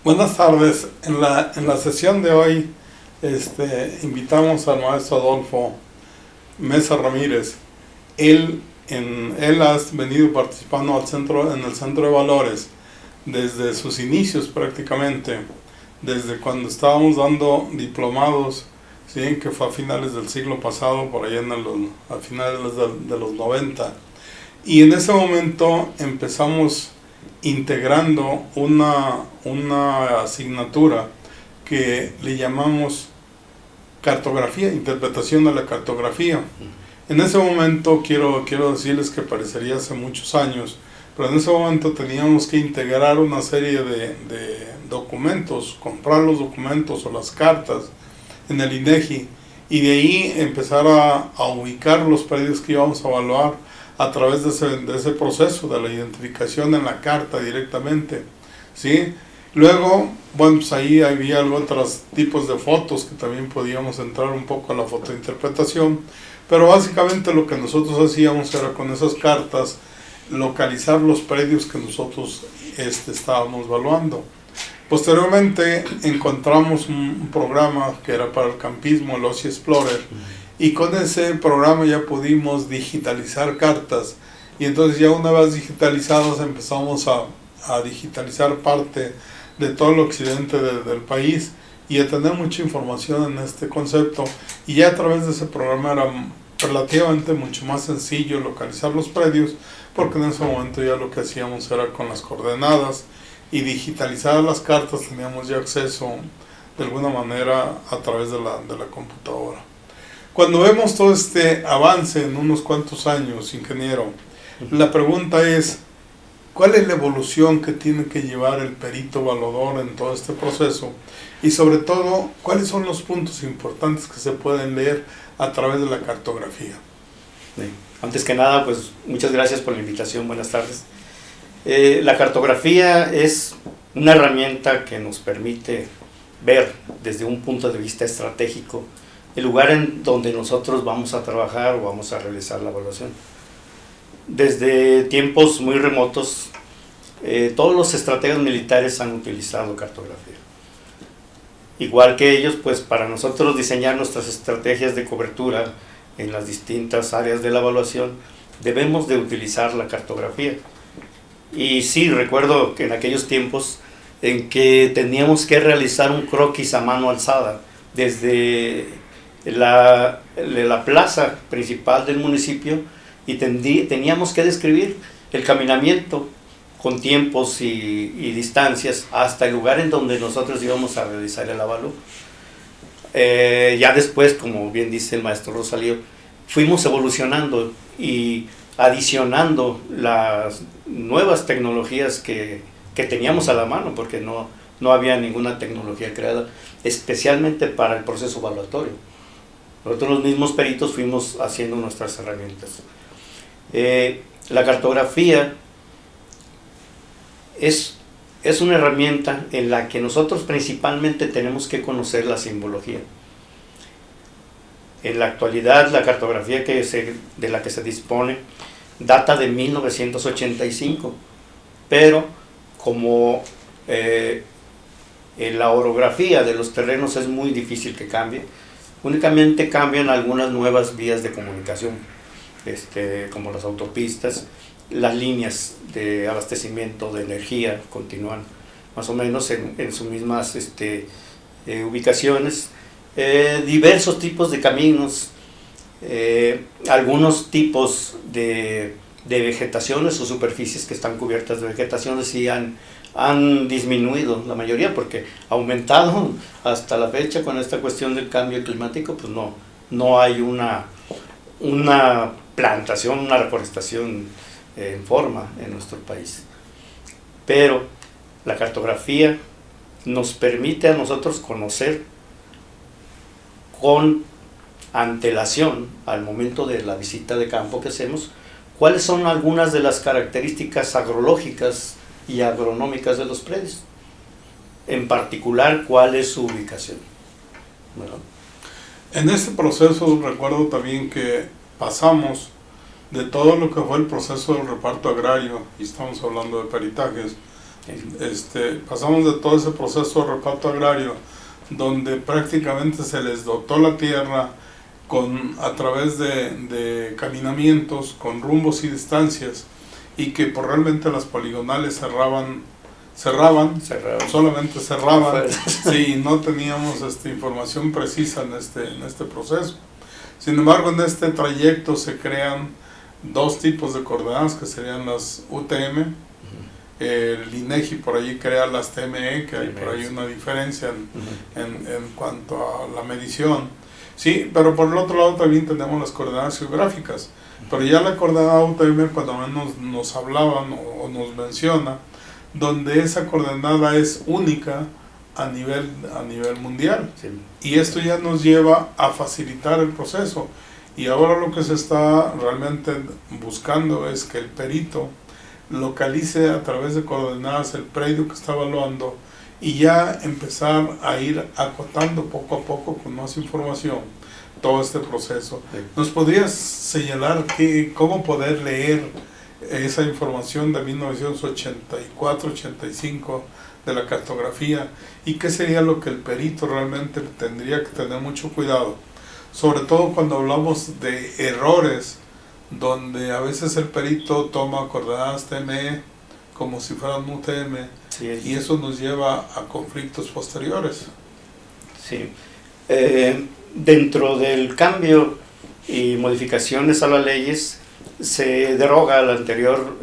Buenas tardes. En la sesión de hoy invitamos al maestro Adolfo Mesa Ramírez. Él ha venido participando en el Centro de Valores desde sus inicios prácticamente, desde cuando estábamos dando diplomados, ¿sí? Que fue a finales del siglo pasado, por allá a finales de los 90. Y en ese momento empezamos integrando una asignatura que le llamamos cartografía, interpretación de la cartografía. En ese momento quiero decirles que parecería hace muchos años, pero en ese momento teníamos que integrar una serie de documentos, comprar los documentos o las cartas en el INEGI y de ahí empezar a ubicar los predios que íbamos a evaluar a través de ese proceso de la identificación en la carta directamente, ¿sí? Luego, bueno, pues ahí había otros tipos de fotos que también podíamos entrar un poco a la fotointerpretación, pero básicamente lo que nosotros hacíamos era con esas cartas localizar los predios que nosotros estábamos evaluando. Posteriormente encontramos un programa que era para el campismo, el OSI Explorer, y con ese programa ya pudimos digitalizar cartas, y entonces ya una vez digitalizadas empezamos a digitalizar parte de todo el occidente del país y a tener mucha información en este concepto, y ya a través de ese programa era relativamente mucho más sencillo localizar los predios, porque en ese momento ya lo que hacíamos era con las coordenadas y digitalizadas las cartas teníamos ya acceso de alguna manera a través de la computadora. Cuando vemos todo este avance en unos cuantos años, ingeniero, la pregunta es, ¿cuál es la evolución que tiene que llevar el perito evaluador en todo este proceso? Y sobre todo, ¿cuáles son los puntos importantes que se pueden leer a través de la cartografía? Sí. Antes que nada, pues muchas gracias por la invitación, buenas tardes. La cartografía es una herramienta que nos permite ver desde un punto de vista estratégico el lugar en donde nosotros vamos a trabajar o vamos a realizar la evaluación. Desde tiempos muy remotos, todos los estrategas militares han utilizado cartografía. Igual que ellos, pues para nosotros diseñar nuestras estrategias de cobertura en las distintas áreas de la evaluación, debemos de utilizar la cartografía. Y sí, recuerdo que en aquellos tiempos en que teníamos que realizar un croquis a mano alzada desde la plaza principal del municipio y teníamos que describir el caminamiento con tiempos y distancias hasta el lugar en donde nosotros íbamos a realizar el avalúo. Ya después, como bien dice el maestro Rosalío, fuimos evolucionando y adicionando las nuevas tecnologías que teníamos a la mano, porque no había ninguna tecnología creada especialmente para el proceso evaluatorio. Nosotros los mismos peritos fuimos haciendo nuestras herramientas. La cartografía es una herramienta en la que nosotros principalmente tenemos que conocer la simbología. En la actualidad, la cartografía de la que se dispone data de 1985, pero como la orografía de los terrenos es muy difícil que cambie, únicamente cambian algunas nuevas vías de comunicación, como las autopistas, las líneas de abastecimiento de energía continúan más o menos en sus mismas ubicaciones, diversos tipos de caminos, algunos tipos de vegetaciones o superficies que están cubiertas de vegetaciones y han disminuido la mayoría, porque ha aumentado hasta la fecha con esta cuestión del cambio climático, pues no hay una plantación, una reforestación en forma en nuestro país. Pero la cartografía nos permite a nosotros conocer con antelación al momento de la visita de campo que hacemos cuáles son algunas de las características agrológicas y agronómicas de los predios, en particular cuál es su ubicación. Bueno. En este proceso recuerdo también que pasamos de todo lo que fue el proceso del reparto agrario, y estamos hablando de peritajes, Pasamos de todo ese proceso de reparto agrario, donde prácticamente se les dotó la tierra a través de caminamientos, con rumbos y distancias, y que realmente las poligonales cerraban, solamente cerraban, sí, no teníamos información precisa en este proceso. Sin embargo, en este trayecto se crean dos tipos de coordenadas, que serían las UTM. El INEGI por allí crea las TME, que hay por ahí una diferencia en cuanto a la medición. Sí, pero por el otro lado también tenemos las coordenadas geográficas. Pero ya la coordenada UTM, cuando menos nos hablaban o nos menciona, donde esa coordenada es única a nivel mundial. Sí. Y esto ya nos lleva a facilitar el proceso. Y ahora lo que se está realmente buscando es que el perito localice a través de coordenadas el predio que está evaluando y ya empezar a ir acotando poco a poco con más información todo este proceso. Sí. ¿Nos podrías señalar cómo poder leer esa información de 1984-85 de la cartografía y qué sería lo que el perito realmente tendría que tener mucho cuidado? Sobre todo cuando hablamos de errores, donde a veces el perito toma coordenadas TME como si fueran UTM, sí, y eso nos lleva a conflictos posteriores. Sí. Dentro del cambio y modificaciones a las leyes, se deroga la anterior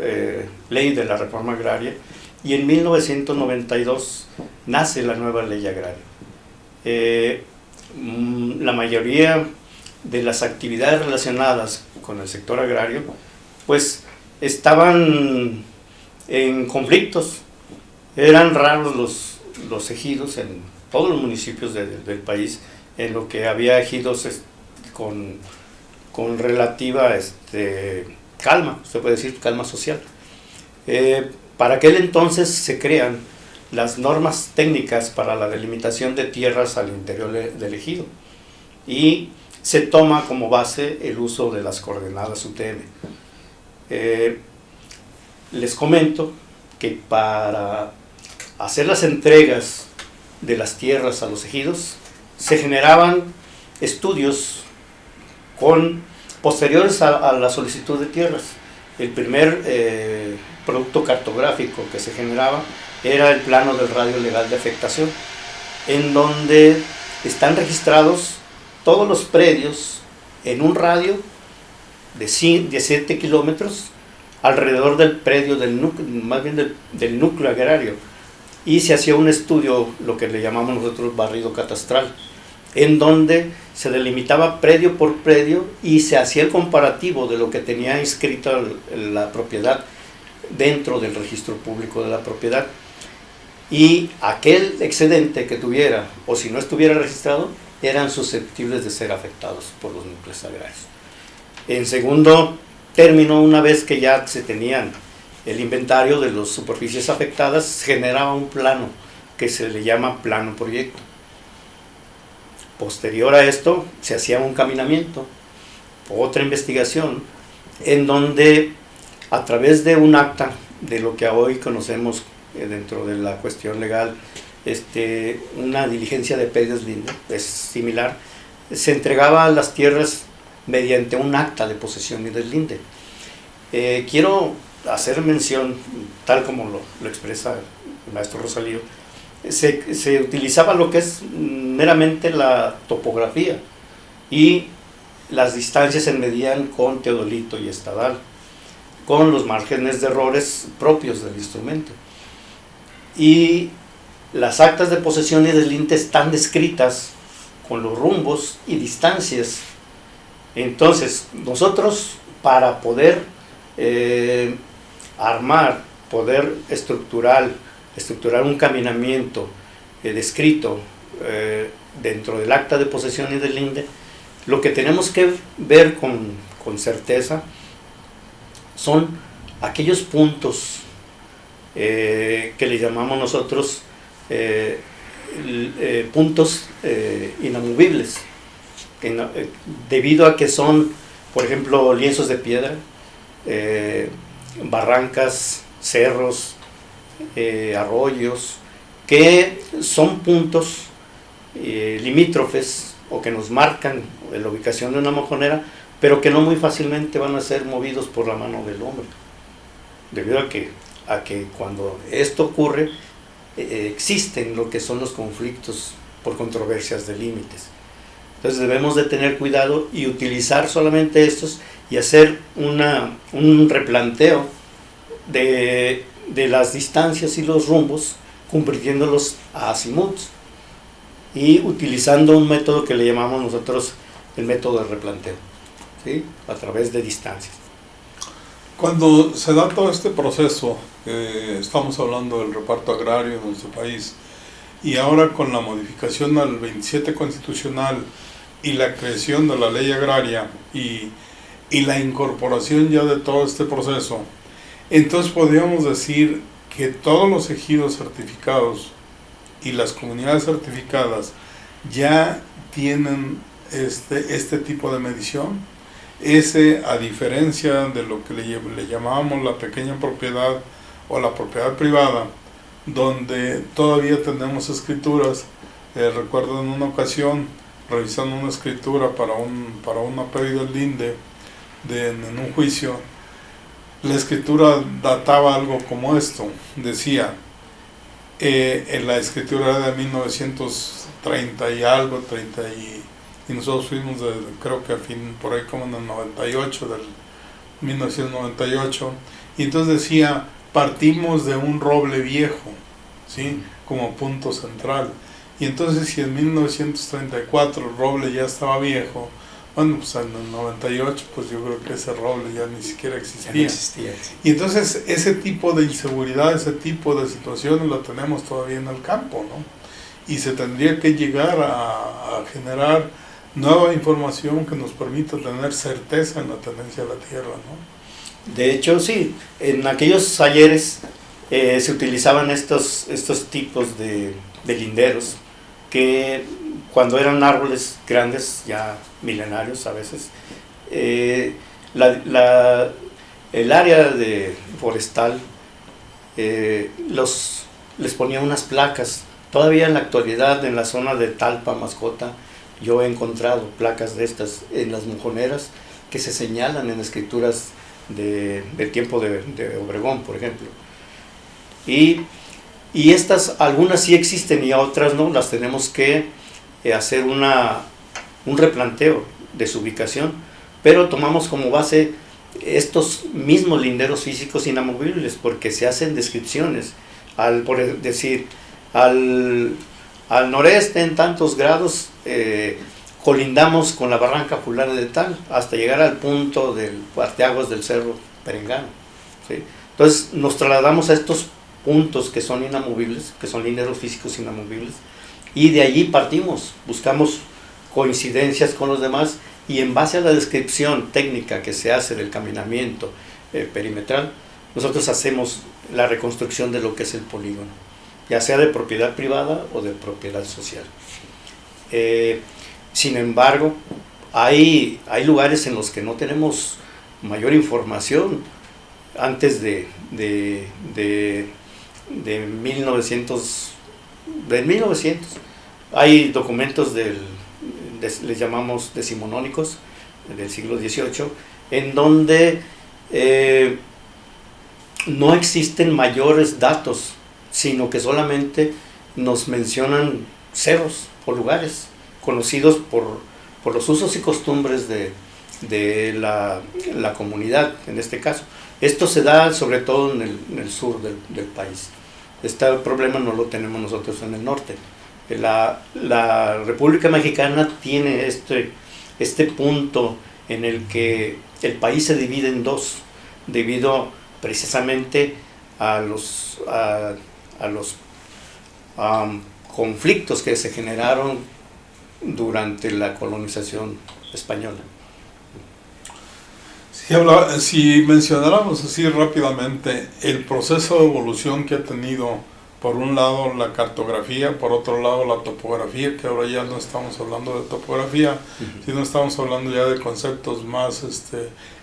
ley de la reforma agraria y en 1992 nace la nueva ley agraria. La mayoría de las actividades relacionadas con el sector agrario pues estaban en conflictos. Eran raros los ejidos en todos los municipios del país en lo que había ejidos con relativa calma, se puede decir calma social. Para aquel entonces se crean las normas técnicas para la delimitación de tierras al interior del ejido y se toma como base el uso de las coordenadas UTM. Les comento que para hacer las entregas de las tierras a los ejidos se generaban estudios posteriores a la solicitud de tierras. El primer producto cartográfico que se generaba era el plano del radio legal de afectación, en donde están registrados todos los predios en un radio de 7 kilómetros alrededor del predio más bien del núcleo agrario, y se hacía un estudio, lo que le llamamos nosotros barrido catastral, en donde se delimitaba predio por predio y se hacía el comparativo de lo que tenía inscrita la propiedad dentro del registro público de la propiedad, y aquel excedente que tuviera o si no estuviera registrado eran susceptibles de ser afectados por los núcleos agrarios. En segundo término, una vez que ya se tenían el inventario de las superficies afectadas, se generaba un plano que se le llama plano proyecto. Posterior a esto se hacía un caminamiento, otra investigación, en donde a través de un acta de lo que hoy conocemos dentro de la cuestión legal, una diligencia de deslinde, es similar, se entregaba a las tierras mediante un acta de posesión y deslinde. Quiero hacer mención, tal como lo expresa el maestro Rosalío, se utilizaba lo que es meramente la topografía y las distancias se medían con teodolito y estadal, con los márgenes de errores propios del instrumento. Y las actas de posesión y deslinde están descritas con los rumbos y distancias. Entonces, nosotros para poder poder estructurar un caminamiento descrito dentro del acta de posesión y deslinde, lo que tenemos que ver con certeza son aquellos puntos que le llamamos nosotros puntos inamovibles, debido a que son, por ejemplo, lienzos de piedra, barrancas, cerros, arroyos, que son puntos limítrofes o que nos marcan la ubicación de una mojonera, pero que no muy fácilmente van a ser movidos por la mano del hombre, debido a que cuando esto ocurre existen lo que son los conflictos por controversias de límites. Entonces debemos de tener cuidado y utilizar solamente estos y hacer un replanteo de las distancias y los rumbos, convirtiéndolos a azimuts y utilizando un método que le llamamos nosotros el método de replanteo, ¿sí? A través de distancias. Cuando se da todo este proceso, estamos hablando del reparto agrario en nuestro país, y ahora con la modificación al 27 constitucional y la creación de la ley agraria y la incorporación ya de todo este proceso, entonces podríamos decir que todos los ejidos certificados y las comunidades certificadas ya tienen este tipo de medición. Ese, a diferencia de lo que le llamábamos la pequeña propiedad o la propiedad privada, donde todavía tenemos escrituras. Recuerdo en una ocasión, revisando una escritura para una pérdida del linde en un juicio, la escritura databa algo como esto. Decía, en la escritura era de 1930 y algo, 30 y nosotros fuimos creo que por ahí como en el 98, del 1998, y entonces decía, partimos de un roble viejo, ¿sí? Como punto central. Y entonces si en 1934 el roble ya estaba viejo, bueno, pues en el 98 pues yo creo que ese roble ya ni siquiera existía. Ya no existía, sí. Y entonces ese tipo de inseguridad, ese tipo de situaciones la tenemos todavía en el campo, ¿no? Y se tendría que llegar a generar nueva información que nos permita tener certeza en la tenencia de la tierra, ¿no? De hecho, sí, en aquellos ayeres se utilizaban estos tipos de linderos que cuando eran árboles grandes, ya milenarios a veces, el área forestal les ponía unas placas. Todavía en la actualidad en la zona de Talpa, Mascota, yo he encontrado placas de estas en las mojoneras que se señalan en escrituras del tiempo de Obregón, por ejemplo. Y estas, algunas sí existen y otras no, las tenemos que hacer un replanteo de su ubicación, pero tomamos como base estos mismos linderos físicos inamovibles, porque se hacen descripciones, por decir, al noreste en tantos grados colindamos con la barranca fulana de tal, hasta llegar al punto del parteaguas del cerro Perengano, ¿sí? Entonces nos trasladamos a estos puntos que son inamovibles, que son linderos físicos inamovibles, y de allí partimos, buscamos coincidencias con los demás, y en base a la descripción técnica que se hace del caminamiento perimetral, nosotros hacemos la reconstrucción de lo que es el polígono, ya sea de propiedad privada o de propiedad social. Sin embargo, hay lugares en los que no tenemos mayor información. Antes de 1900, hay documentos les llamamos decimonónicos, del siglo XVIII, en donde no existen mayores datos, sino que solamente nos mencionan cerros o lugares conocidos por los usos y costumbres de la comunidad, en este caso. Esto se da sobre todo en el sur del país. Este problema no lo tenemos nosotros en el norte. La República Mexicana tiene este punto en el que el país se divide en dos, debido precisamente a los conflictos que se generaron durante la colonización española. Si mencionáramos así rápidamente el proceso de evolución que ha tenido, por un lado la cartografía, por otro lado la topografía, que ahora ya no estamos hablando de topografía, sino estamos hablando ya de conceptos más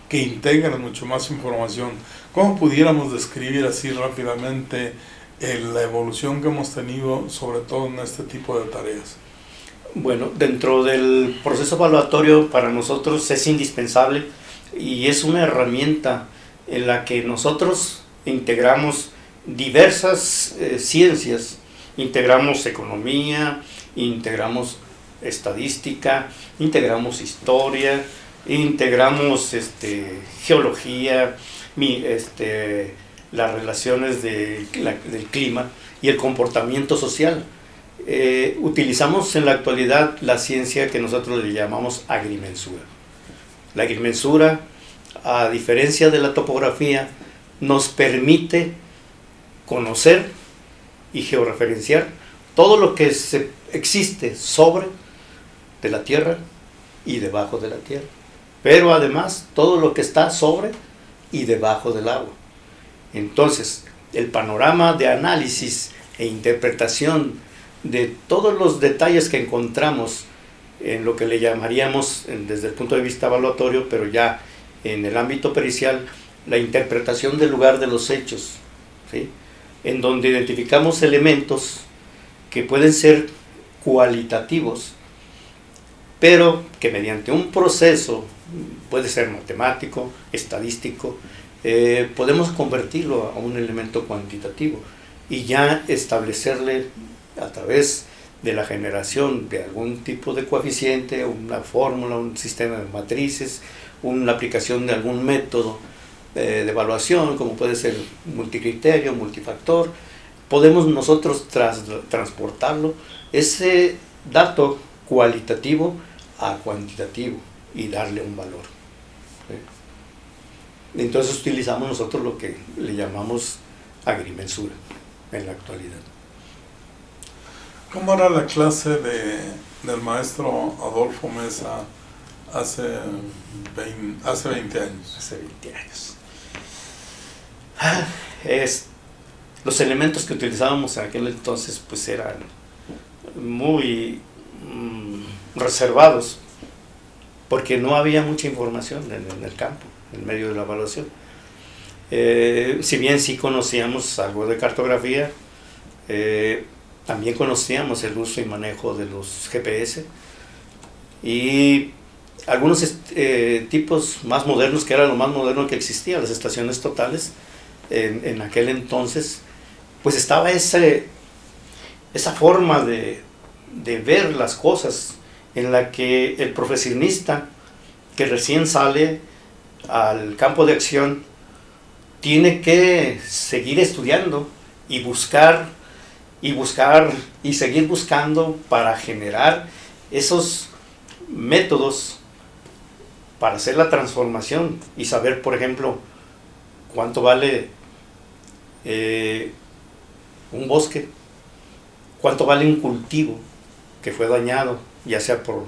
que integran mucho más información. ¿Cómo pudiéramos describir así rápidamente la evolución que hemos tenido, sobre todo en este tipo de tareas? Bueno, dentro del proceso evaluatorio para nosotros es indispensable y es una herramienta en la que nosotros integramos diversas ciencias, integramos economía, integramos estadística, integramos historia, integramos geología, las relaciones del clima y el comportamiento social. Utilizamos en la actualidad la ciencia que nosotros le llamamos agrimensura. La agrimensura, a diferencia de la topografía, nos permite conocer y georreferenciar todo lo que existe sobre de la Tierra y debajo de la Tierra, pero además todo lo que está sobre y debajo del agua. Entonces, el panorama de análisis e interpretación de todos los detalles que encontramos en lo que le llamaríamos, desde el punto de vista evaluatorio, pero ya en el ámbito pericial, la interpretación del lugar de los hechos, ¿sí? En donde identificamos elementos que pueden ser cualitativos, pero que mediante un proceso, puede ser matemático, estadístico, podemos convertirlo a un elemento cuantitativo y ya establecerle a través de la generación de algún tipo de coeficiente, una fórmula, un sistema de matrices, una aplicación de algún método de evaluación, como puede ser multicriterio, multifactor, podemos nosotros transportarlo, ese dato cualitativo a cuantitativo y darle un valor. ¿Sí? Entonces utilizamos nosotros lo que le llamamos agrimensura en la actualidad. ¿Cómo era la clase del maestro Adolfo Mesa hace 20 años? Hace 20 años. Los elementos que utilizábamos en aquel entonces pues eran muy reservados, porque no había mucha información en el campo, en medio de la evaluación. Si bien sí conocíamos algo de cartografía, también conocíamos el uso y manejo de los GPS y algunos tipos más modernos, que era lo más moderno que existía, las estaciones totales. En aquel entonces pues estaba esa forma de ver las cosas en la que el profesionista que recién sale al campo de acción tiene que seguir estudiando y buscar y seguir buscando para generar esos métodos para hacer la transformación y saber, por ejemplo, cuánto vale un bosque, cuánto vale un cultivo que fue dañado, ya sea por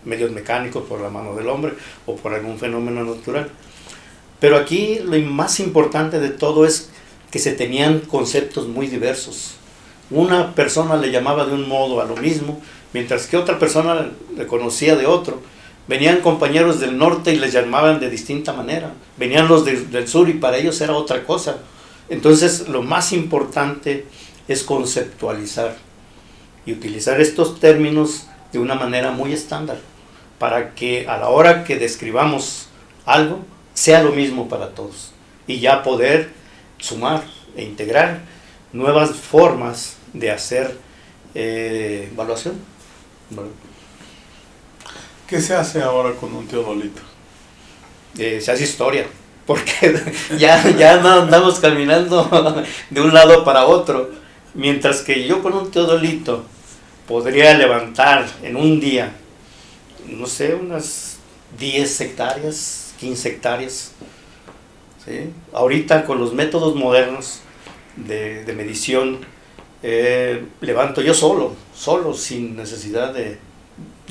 medios mecánicos, por la mano del hombre o por algún fenómeno natural. Pero aquí lo más importante de todo es que se tenían conceptos muy diversos. Una persona le llamaba de un modo a lo mismo, mientras que otra persona le conocía de otro. Venían compañeros del norte y les llamaban de distinta manera. Venían los del sur y para ellos era otra cosa. Entonces, lo más importante es conceptualizar y utilizar estos términos de una manera muy estándar para que a la hora que describamos algo sea lo mismo para todos y ya poder sumar e integrar nuevas formas de hacer evaluación. Bueno. ¿Qué se hace ahora con un teodolito? Se hace historia, porque ya no andamos caminando de un lado para otro, mientras que yo con un teodolito podría levantar en un día, no sé, unas 10 hectáreas, 15 hectáreas. ¿Sí? Ahorita con los métodos modernos de medición, levanto yo solo, sin necesidad de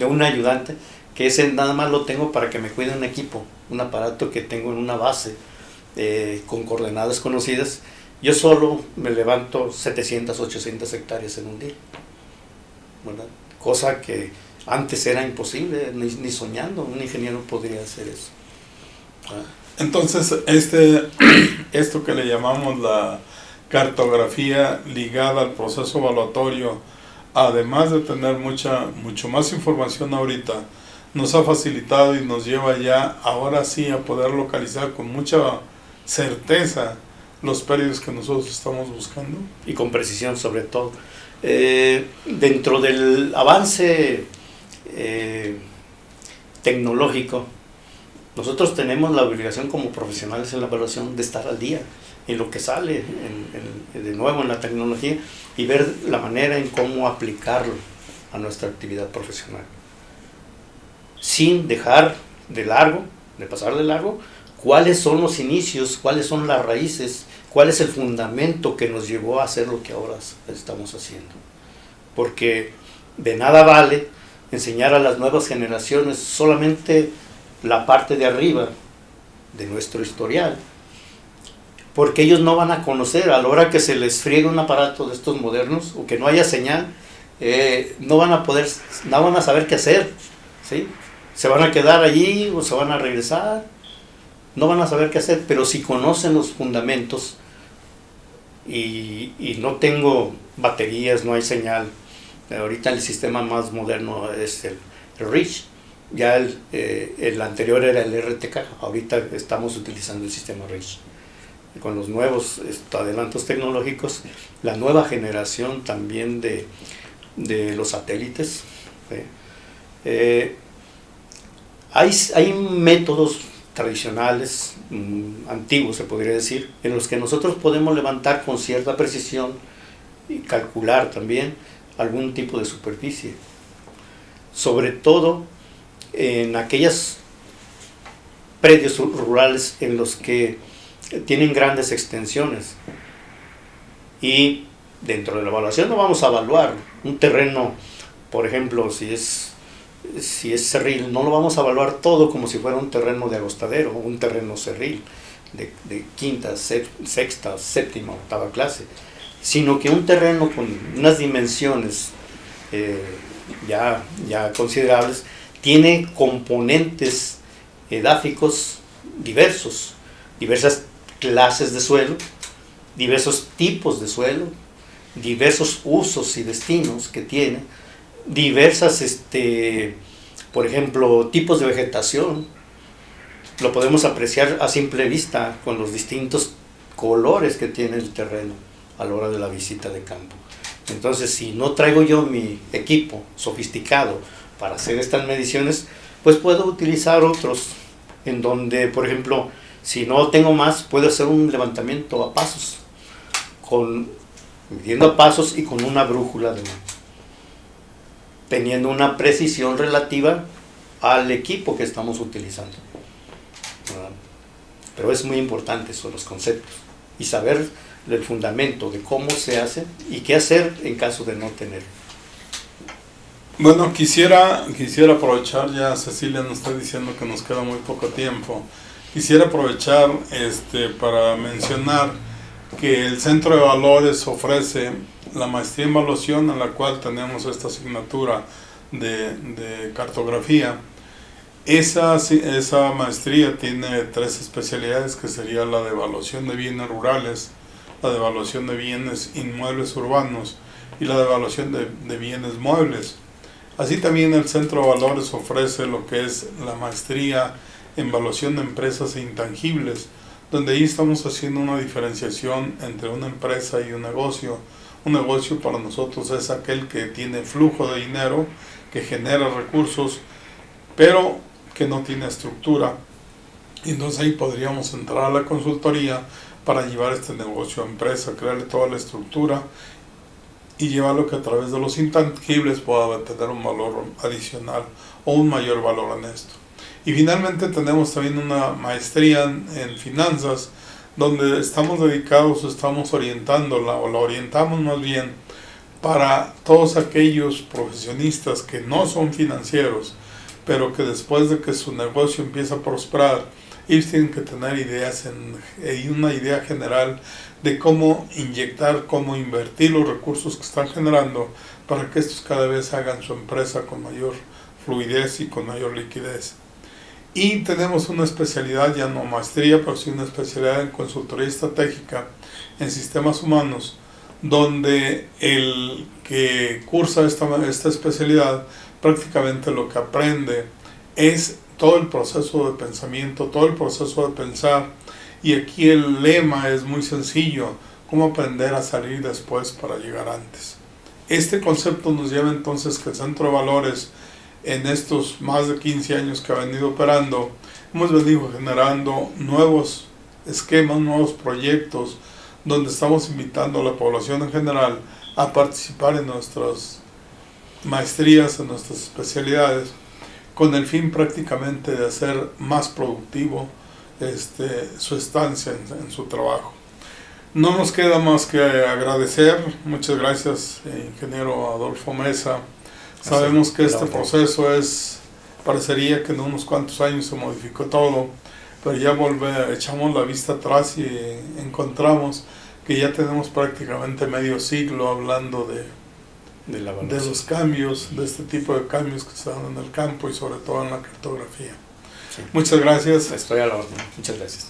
un ayudante, que ese nada más lo tengo para que me cuide un equipo, un aparato que tengo en una base con coordenadas conocidas. Yo solo me levanto 700, 800 hectáreas en un día, ¿verdad? Cosa que antes era imposible, ni soñando un ingeniero podría hacer eso. Entonces, esto que le llamamos la cartografía ligada al proceso evaluatorio, además de tener mucho más información ahorita, nos ha facilitado y nos lleva ya ahora sí a poder localizar con mucha certeza los periodos que nosotros estamos buscando. Y con precisión sobre todo. Dentro del avance tecnológico, nosotros tenemos la obligación como profesionales en la evaluación de estar al día en lo que sale de nuevo en la tecnología y ver la manera en cómo aplicarlo a nuestra actividad profesional, sin dejar de pasar de largo, cuáles son los inicios, cuáles son las raíces, cuál es el fundamento que nos llevó a hacer lo que ahora estamos haciendo. Porque de nada vale enseñar a las nuevas generaciones solamente la parte de arriba de nuestro historial, porque ellos no van a conocer, a la hora que se les friegue un aparato de estos modernos o que no haya señal, no van a saber qué hacer, ¿sí? Se van a quedar allí o se van a regresar, no van a saber qué hacer. Pero si conocen los fundamentos y no tengo baterías, no hay señal, ahorita el sistema más moderno es el REACH, ya el anterior era el RTK, ahorita estamos utilizando el sistema REACH. Con los nuevos adelantos tecnológicos, la nueva generación también de los satélites, hay métodos tradicionales, antiguos se podría decir, en los que nosotros podemos levantar con cierta precisión y calcular también algún tipo de superficie, sobre todo en aquellos predios rurales en los que tienen grandes extensiones. Y dentro de la evaluación no vamos a evaluar un terreno, por ejemplo, si es cerril, no lo vamos a evaluar todo como si fuera un terreno de agostadero, un terreno cerril de quinta, sexta, séptima, octava clase, sino que un terreno con unas dimensiones ya considerables tiene componentes edáficos diversos, diversas clases de suelo, diversos tipos de suelo, diversos usos y destinos que tiene, diversas, por ejemplo, tipos de vegetación. Lo podemos apreciar a simple vista con los distintos colores que tiene el terreno a la hora de la visita de campo. Entonces, si no traigo yo mi equipo sofisticado para hacer estas mediciones, pues puedo utilizar otros, en donde, por ejemplo, si no tengo más, puedo hacer un levantamiento a pasos, midiendo a pasos y con una brújula de mano, teniendo una precisión relativa al equipo que estamos utilizando. Pero es muy importante eso, los conceptos, y saber el fundamento de cómo se hace y qué hacer en caso de no tener. Bueno, quisiera aprovechar, ya Cecilia nos está diciendo que nos queda muy poco tiempo. Quisiera aprovechar para mencionar que el Centro de Valores ofrece la maestría en evaluación, en la cual tenemos esta asignatura de cartografía. Esa maestría tiene 3 especialidades, que sería la de evaluación de bienes rurales, la de evaluación de bienes inmuebles urbanos y la de evaluación de bienes muebles. Así también el Centro de Valores ofrece lo que es la maestría en evaluación de empresas e intangibles, donde ahí estamos haciendo una diferenciación entre una empresa y un negocio. Un negocio para nosotros es aquel que tiene flujo de dinero, que genera recursos, pero que no tiene estructura. Y entonces ahí podríamos entrar a la consultoría para llevar este negocio a empresa, crearle toda la estructura y llevarlo que a través de los intangibles pueda tener un valor adicional o un mayor valor en esto. Y finalmente tenemos también una maestría en finanzas, donde estamos dedicados, estamos orientándola, o la orientamos más bien, para todos aquellos profesionistas que no son financieros, pero que después de que su negocio empieza a prosperar, ellos tienen que tener ideas y una idea general de cómo inyectar, cómo invertir los recursos que están generando para que estos cada vez hagan su empresa con mayor fluidez y con mayor liquidez. Y tenemos una especialidad, ya no maestría, pero sí una especialidad en consultoría estratégica, en sistemas humanos, donde el que cursa esta especialidad prácticamente lo que aprende es todo el proceso de pensamiento, todo el proceso de pensar, y aquí el lema es muy sencillo: cómo aprender a salir después para llegar antes. Este concepto nos lleva entonces que el Centro de Valores, en estos más de 15 años que ha venido operando, hemos venido generando nuevos esquemas, nuevos proyectos, donde estamos invitando a la población en general a participar en nuestras maestrías, en nuestras especialidades, con el fin prácticamente de hacer más productivo su estancia en su trabajo. No nos queda más que agradecer. Muchas gracias, ingeniero Adolfo Mesa. Sabemos que este proceso parecería que en unos cuantos años se modificó todo, pero ya echamos la vista atrás y encontramos que ya tenemos prácticamente medio siglo hablando de los cambios, de este tipo de cambios que se dan en el campo y sobre todo en la cartografía. Sí. Muchas gracias. Estoy a la orden. Muchas gracias.